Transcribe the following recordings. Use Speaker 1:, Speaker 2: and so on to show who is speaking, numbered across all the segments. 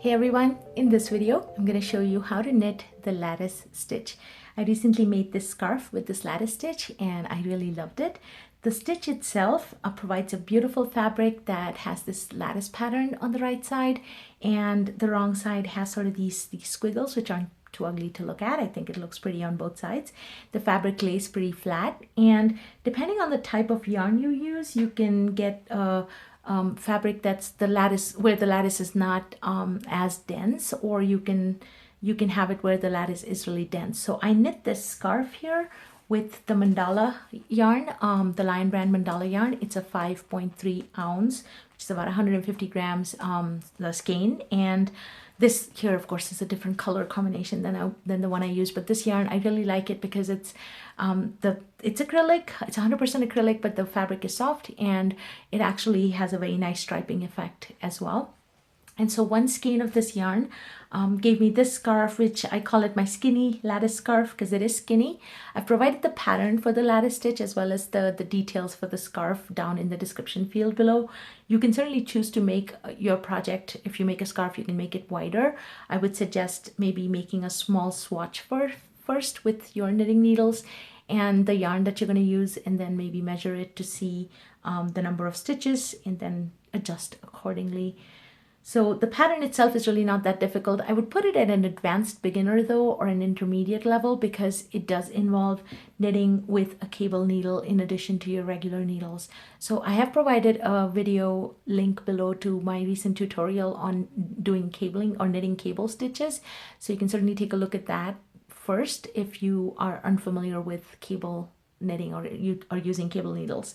Speaker 1: Hey everyone, in this video I'm going to show you how to knit the lattice stitch. I recently made this scarf with this lattice stitch and I really loved it. The stitch itself provides a beautiful fabric that has this lattice pattern on the right side, and the wrong side has sort of these squiggles which aren't too ugly to look at. I think it looks pretty on both sides. The fabric lays pretty flat, and depending on the type of yarn you use, you can get fabric that's the lattice, where the lattice is not as dense, or you can have it where the lattice is really dense. So I knit this scarf here with the mandala yarn, the Lion Brand Mandala yarn. It's a 5.3 ounce, which is about 150 grams, the skein. And this here, of course, is a different color combination than the one I use. But this yarn, I really like it because it's acrylic. It's 100% acrylic, but the fabric is soft and it actually has a very nice striping effect as well. And so one skein of this yarn gave me this scarf, which I call it my skinny lattice scarf because it is skinny. I've provided the pattern for the lattice stitch as well as the details for the scarf down in the description field below. You can certainly choose to make your project. If you make a scarf, you can make it wider. I would suggest maybe making a small swatch first with your knitting needles and the yarn that you're going to use, and then maybe measure it to see the number of stitches and then adjust accordingly. So the pattern itself is really not that difficult. I would put it at an advanced beginner though, or an intermediate level, because it does involve knitting with a cable needle in addition to your regular needles. So I have provided a video link below to my recent tutorial on doing cabling or knitting cable stitches. So you can certainly take a look at that first if you are unfamiliar with cable knitting or you are using cable needles.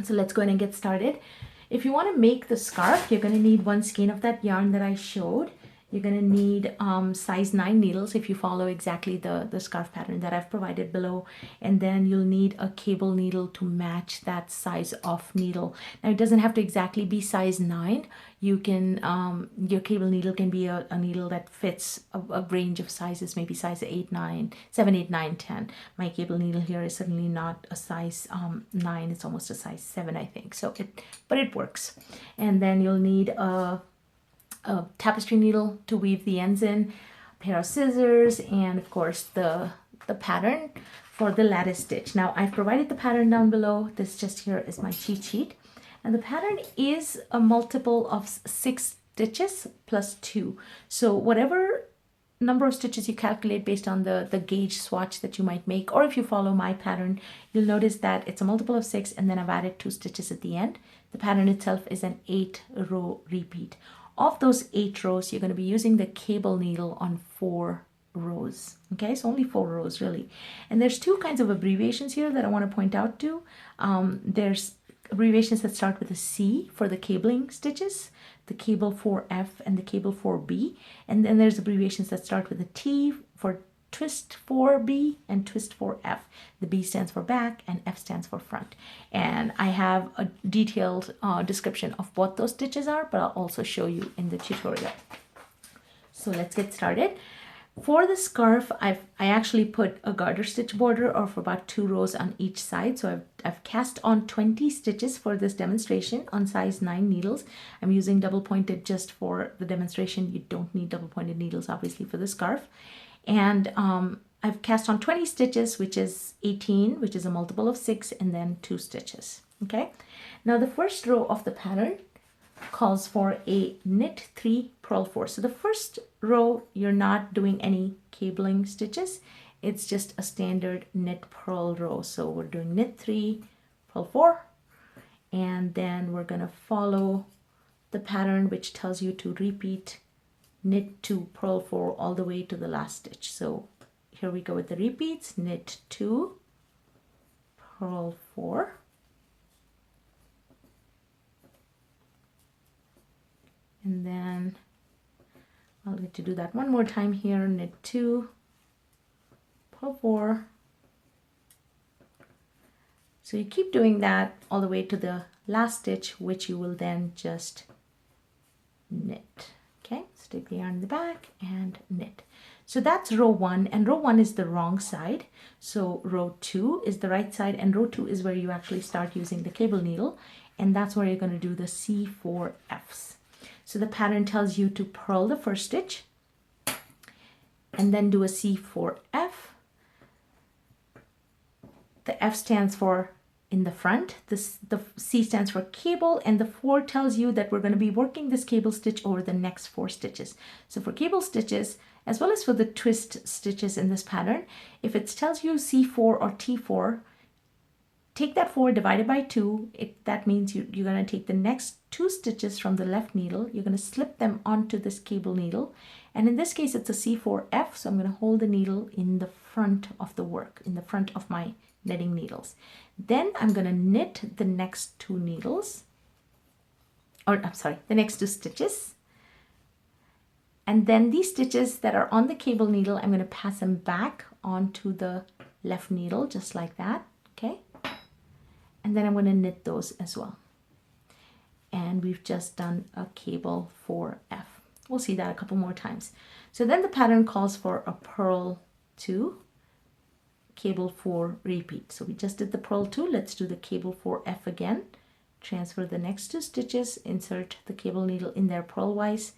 Speaker 1: So let's go ahead and get started. If you want to make the scarf, you're going to need one skein of that yarn that I showed. You're going to need size 9 needles if you follow exactly the scarf pattern that I've provided below. And then you'll need a cable needle to match that size of needle. Now it doesn't have to exactly be size 9. You can, your cable needle can be a needle that fits a range of sizes, maybe size 7, 8, 9, 10. My cable needle here is certainly not a size 9. It's almost a size 7, I think. So but it works. And then you'll need a tapestry needle to weave the ends in, a pair of scissors, and of course the pattern for the lattice stitch. Now I've provided the pattern down below. This just here is my cheat sheet, and the pattern is a multiple of 6 stitches plus 2. So whatever number of stitches you calculate based on the gauge swatch that you might make, or if you follow my pattern, you'll notice that it's a multiple of 6, and then I've added 2 stitches at the end. The pattern itself is an 8-row repeat. Of those 8 rows, you're going to be using the cable needle on 4 rows. Okay, so only 4 rows really. And there's 2 kinds of abbreviations here that I want to point out to. There's abbreviations that start with a C for the cabling stitches, the cable 4F and the cable 4B. And then there's abbreviations that start with a T for twist 4B and twist 4F. The B stands for back and F stands for front. And I have a detailed description of what those stitches are, but I'll also show you in the tutorial. So let's get started. For the scarf, I actually put a garter stitch border of about 2 rows on each side. So I've cast on 20 stitches for this demonstration on size 9 needles. I'm using double pointed just for the demonstration. You don't need double pointed needles obviously for the scarf. And I've cast on 20 stitches, which is 18, which is a multiple of 6, and then 2 stitches. Okay. Now the first row of the pattern calls for a knit 3, purl 4. So the first row, you're not doing any cabling stitches. It's just a standard knit purl row. So we're doing knit 3, purl 4, and then we're going to follow the pattern which tells you to repeat knit 2, purl 4 all the way to the last stitch. So here we go with the repeats: knit 2, purl 4, and then I'll get to do that one more time here: knit 2, purl 4. So you keep doing that all the way to the last stitch, which you will then just knit. Okay, stick the yarn in the back and knit. So that's row 1, and row 1 is the wrong side. So row 2 is the right side, and row 2 is where you actually start using the cable needle, and that's where you're going to do the C4Fs. So the pattern tells you to purl the first stitch and then do a C4F. The F stands for in the front, the C stands for cable, and the 4 tells you that we're going to be working this cable stitch over the next 4 stitches. So for cable stitches, as well as for the twist stitches in this pattern, if it tells you C4 or T4, take that 4 divided by 2. That means you're going to take the next 2 stitches from the left needle. You're going to slip them onto this cable needle. And in this case, it's a C4F. So I'm going to hold the needle in the front of the work, in the front of my knitting needles. Then I'm going to knit the next 2 needles, or I'm sorry, the next 2 stitches. And then these stitches that are on the cable needle, I'm going to pass them back onto the left needle, just like that, okay? And then I'm going to knit those as well. And we've just done a cable 4F. We'll see that a couple more times. So then the pattern calls for a purl 2, cable 4 repeat. So we just did the purl 2. Let's do the cable 4F again. Transfer the next 2 stitches, insert the cable needle in there purlwise,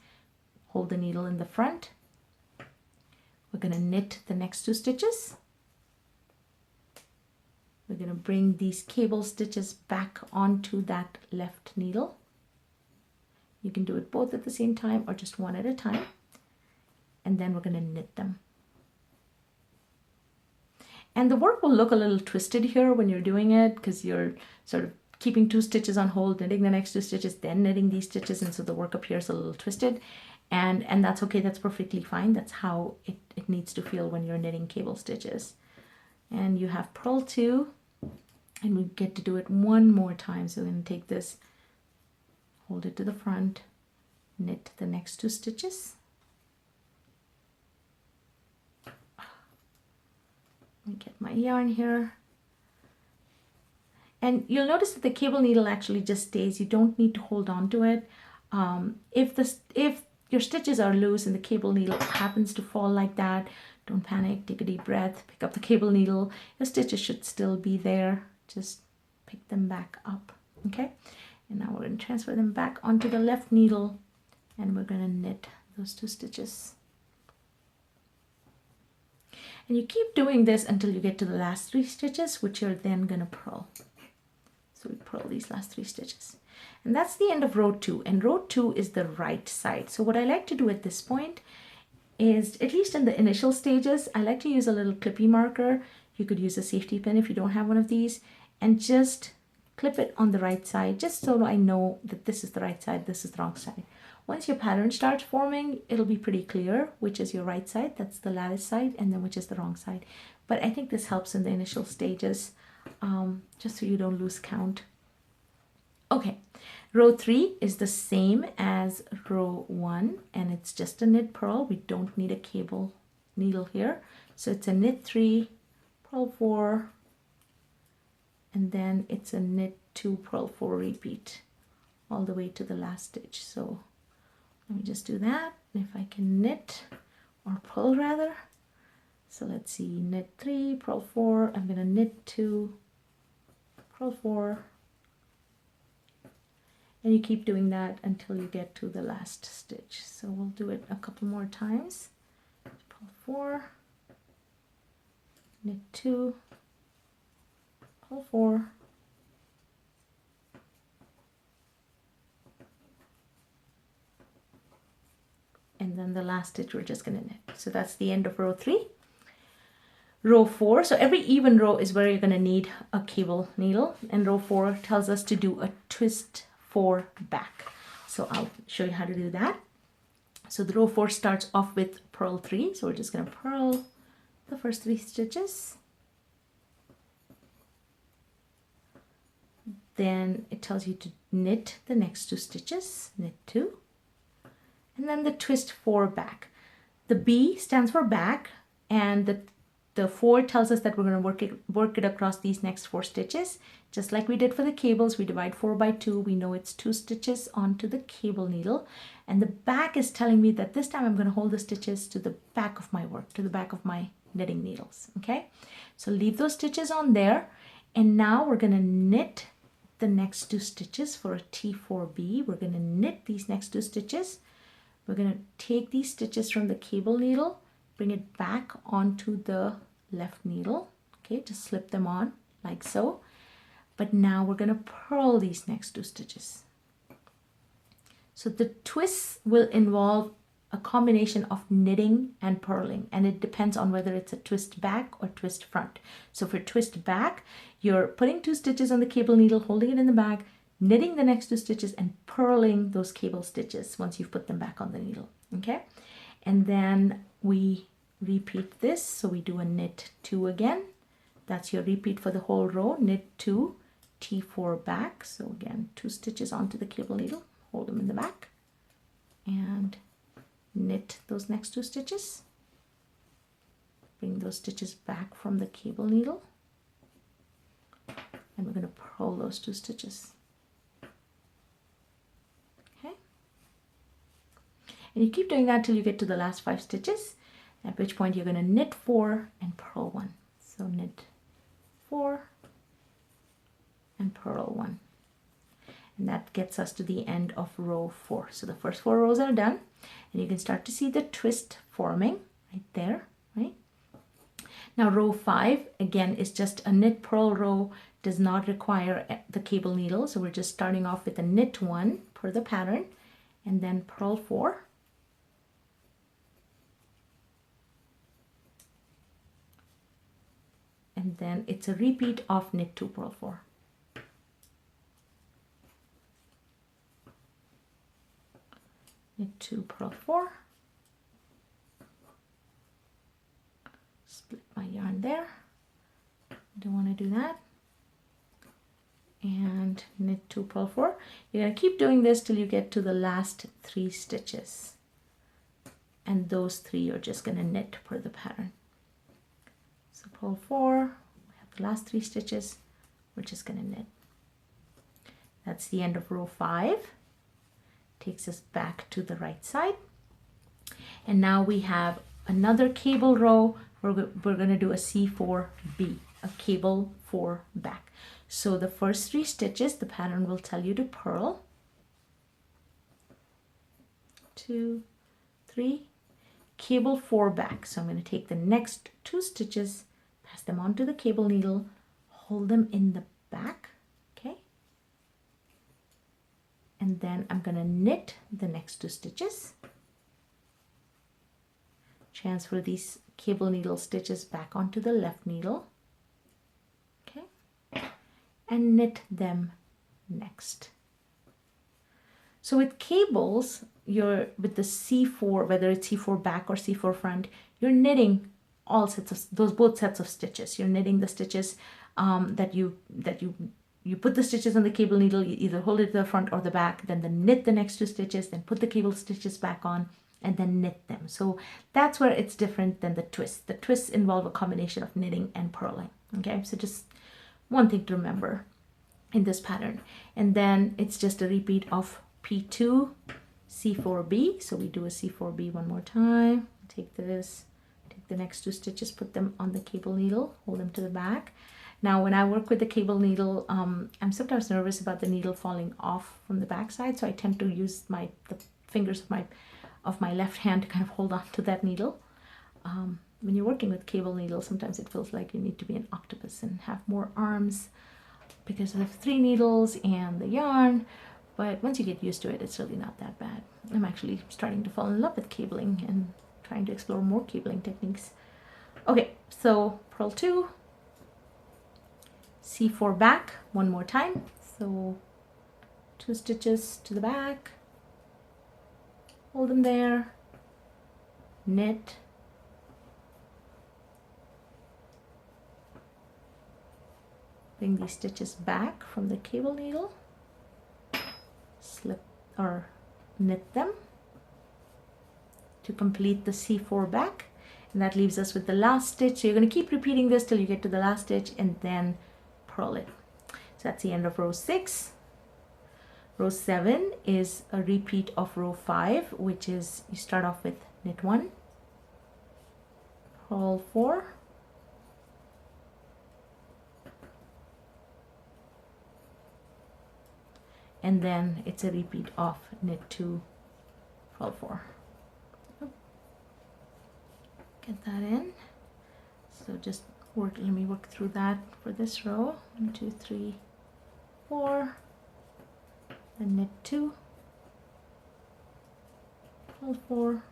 Speaker 1: hold the needle in the front. We're going to knit the next 2 stitches. We're going to bring these cable stitches back onto that left needle. You can do it both at the same time or just one at a time. And then we're going to knit them. And the work will look a little twisted here when you're doing it because you're sort of keeping 2 stitches on hold, knitting the next 2 stitches, then knitting these stitches, and so the work appears a little twisted. And that's okay, that's perfectly fine. That's how it needs to feel when you're knitting cable stitches. And you have purl 2, and we get to do it one more time. So we're going to take this, hold it to the front, knit the next 2 stitches. Let me get my yarn here. And you'll notice that the cable needle actually just stays. You don't need to hold on to it. If your stitches are loose and the cable needle happens to fall like that, don't panic, take a deep breath, pick up the cable needle. Your stitches should still be there. Just pick them back up, okay? And now we're going to transfer them back onto the left needle, and we're going to knit those 2 stitches. And you keep doing this until you get to the last 3 stitches, which you're then going to purl. So we purl these last 3 stitches. And that's the end of row 2. And row 2 is the right side. So what I like to do at this point is, at least in the initial stages, I like to use a little clippy marker. You could use a safety pin if you don't have one of these, and just clip it on the right side, just so I know that this is the right side, this is the wrong side. Once your pattern starts forming, it'll be pretty clear which is your right side, that's the lattice side, and then which is the wrong side. But I think this helps in the initial stages, just so you don't lose count. Okay, row 3 is the same as row 1, and it's just a knit purl. We don't need a cable needle here. So it's a knit 3, purl 4, and then it's a knit 2, purl 4 repeat all the way to the last stitch. So let me just do that. If I can knit, or purl rather. So let's see, knit 3, purl 4, I'm going to knit 2, purl 4, and you keep doing that until you get to the last stitch. So we'll do it a couple more times. Purl 4, knit 2, purl 4, and then the last stitch we're just going to knit. So that's the end of row 3. Row 4, so every even row is where you're going to need a cable needle, and row 4 tells us to do a twist 4 back. So I'll show you how to do that. So the row 4 starts off with purl 3, so we're just going to purl the first 3 stitches. Then it tells you to knit the next 2 stitches, knit 2, and then the twist 4 back. The B stands for back, and the 4 tells us that we're going to work it across these next 4 stitches. Just like we did for the cables, we divide 4 by 2. We know it's 2 stitches onto the cable needle. And the back is telling me that this time I'm going to hold the stitches to the back of my work, to the back of my knitting needles. Okay, so leave those stitches on there. And now we're going to knit the next 2 stitches for a T4B. We're going to knit these next 2 stitches. We're going to take these stitches from the cable needle, bring it back onto the left needle. Okay, just slip them on like so. But now we're going to purl these next 2 stitches. So the twists will involve a combination of knitting and purling, and it depends on whether it's a twist back or twist front. So for twist back, you're putting 2 stitches on the cable needle, holding it in the back, knitting the next 2 stitches and purling those cable stitches once you've put them back on the needle. Okay, and then we repeat this. So we do a knit 2 again. That's your repeat for the whole row. Knit 2, T4 back. So again, 2 stitches onto the cable needle, hold them in the back, and knit those next 2 stitches. Bring those stitches back from the cable needle, and we're going to purl those 2 stitches. Okay, and you keep doing that till you get to the last 5 stitches, at which point you're going to knit 4 and purl 1. So knit 4 and purl 1. And that gets us to the end of row 4. So the first 4 rows are done, and you can start to see the twist forming right there, right? Now row 5 again is just a knit purl row, does not require the cable needle. So we're just starting off with a knit 1 per the pattern, and then purl 4. And then it's a repeat of knit 2, purl 4. Knit 2, purl 4. Split my yarn there. Don't want to do that. And knit 2, purl 4. You're going to keep doing this till you get to the last 3 stitches. And those 3 you're just going to knit per the pattern. So purl 4, we have the last 3 stitches, we're just going to knit. That's the end of row 5. Takes us back to the right side, and now we have another cable row. We're going to do a C4B, a cable 4 back. So the first 3 stitches, the pattern will tell you to purl. 2, 3, cable 4 back. So I'm going to take the next 2 stitches, pass them onto the cable needle, hold them in the back. And then I'm going to knit the next 2 stitches, transfer these cable needle stitches back onto the left needle, okay, and knit them next. So with cables, you're with the C4, whether it's C4 back or C4 front, you're knitting all sets of those, both sets of stitches. You're knitting the stitches that you put the stitches on the cable needle, you either hold it to the front or the back, then knit the next 2 stitches, then put the cable stitches back on, and then knit them. So that's where it's different than the twists. The twists involve a combination of knitting and purling. Okay, so just one thing to remember in this pattern. And then it's just a repeat of P2, C4B. So we do a C4B one more time. Take this, take the next 2 stitches, put them on the cable needle, hold them to the back. Now, when I work with the cable needle, I'm sometimes nervous about the needle falling off from the back side, so I tend to use the fingers of my left hand to kind of hold on to that needle. When you're working with cable needles, sometimes it feels like you need to be an octopus and have more arms because of 3 needles and the yarn. But once you get used to it, it's really not that bad. I'm actually starting to fall in love with cabling and trying to explore more cabling techniques. Okay, so purl 2. C4 back one more time, so 2 stitches to the back, hold them there, knit, bring these stitches back from the cable needle, slip or knit them to complete the C4 back, and that leaves us with the last stitch. So you're going to keep repeating this till you get to the last stitch, and then purl it. So that's the end of row 6. Row 7 is a repeat of row 5, which is you start off with knit 1, purl 4, and then it's a repeat of knit 2, purl 4. Get that in. So just let me work through that for this row. 1, 2, 3, 4, and knit 2, purl 4,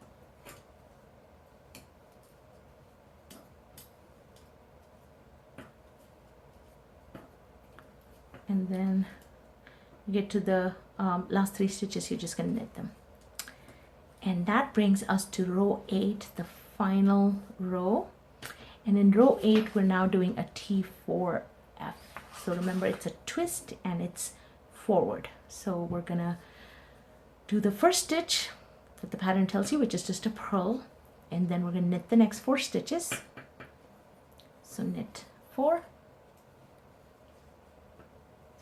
Speaker 1: and then you get to the last 3 stitches, you're just going to knit them. And that brings us to row 8, the final row. And in row 8, we're now doing a T4F. So remember, it's a twist and it's forward. So we're going to do the first stitch that the pattern tells you, which is just a purl. And then we're going to knit the next 4 stitches. So knit 4,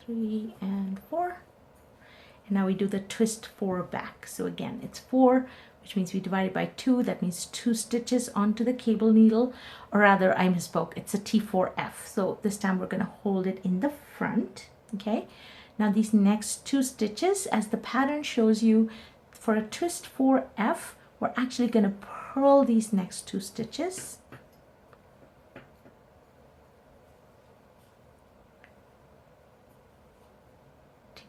Speaker 1: 3, and 4, and now we do the twist 4 back. So again, it's 4, which means we divide it by 2. That means 2 stitches onto the cable needle, or rather I misspoke, it's a T4F. So this time we're going to hold it in the front. Okay, now these next 2 stitches, as the pattern shows you, for a twist 4F, we're actually going to purl these next 2 stitches.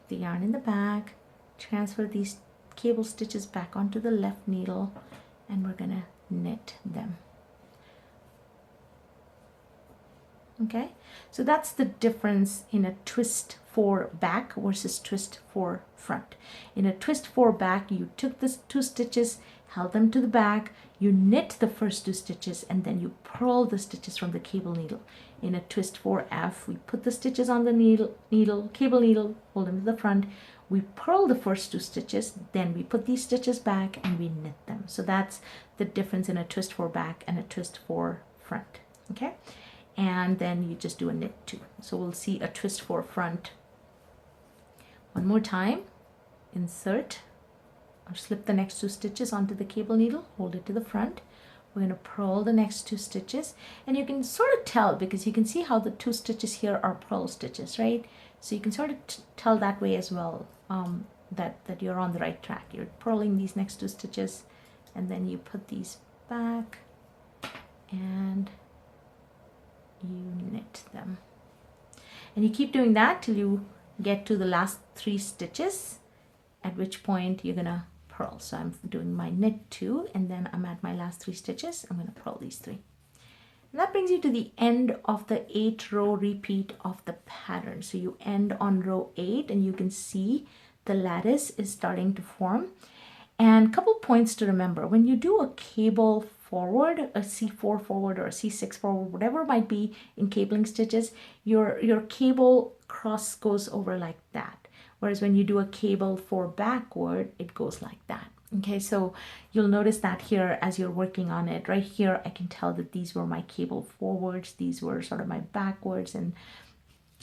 Speaker 1: The yarn in the back, transfer these cable stitches back onto the left needle, and we're gonna knit them. Okay, so that's the difference in a twist 4 back versus twist 4 front. In a twist 4 back, you took the 2 stitches, held them to the back, you knit the first 2 stitches, and then you purl the stitches from the cable needle. In a twist 4F, we put the stitches on the cable needle, hold them to the front, we purl the first 2 stitches, then we put these stitches back and we knit them. So that's the difference in a twist 4 back and a twist 4 front. Okay, and then you just do a knit 2. So we'll see a twist 4 front one more time. Insert or slip the next 2 stitches onto the cable needle, hold it to the front. We're going to purl the next 2 stitches, and you can sort of tell because you can see how the 2 stitches here are purl stitches, right? So you can sort of tell that way as well, that you're on the right track. You're purling these next 2 stitches, and then you put these back and you knit them. And you keep doing that till you get to the last 3 stitches, at which point you're going to purl. So I'm doing my knit 2, and then I'm at my last 3 stitches. I'm going to purl these 3. And that brings you to the end of the 8 row repeat of the pattern. So you end on row 8, and you can see the lattice is starting to form. And a couple points to remember: when you do a cable forward, a C4 forward or a C6 forward, whatever it might be in cabling stitches, your cable cross goes over like that. Whereas when you do a cable 4 backward, it goes like that. Okay, so you'll notice that here as you're working on it. Right here, I can tell that these were my cable forwards, these were sort of my backwards, and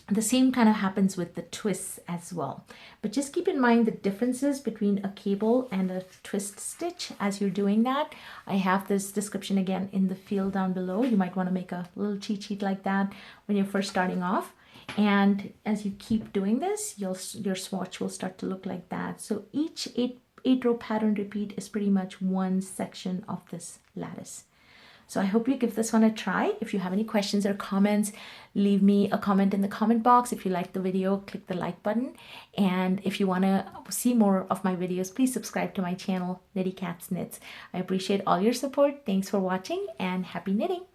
Speaker 1: the same kind of happens with the twists as well. But just keep in mind the differences between a cable and a twist stitch as you're doing that. I have this description again in the field down below. You might want to make a little cheat sheet like that when you're first starting off. And as you keep doing this, your swatch will start to look like that. So each 8 row pattern repeat is pretty much one section of this lattice. So I hope you give this one a try. If you have any questions or comments, leave me a comment in the comment box. If you liked the video, click the like button. And if you want to see more of my videos, please subscribe to my channel, Knittycat's Knits. I appreciate all your support. Thanks for watching, and happy knitting!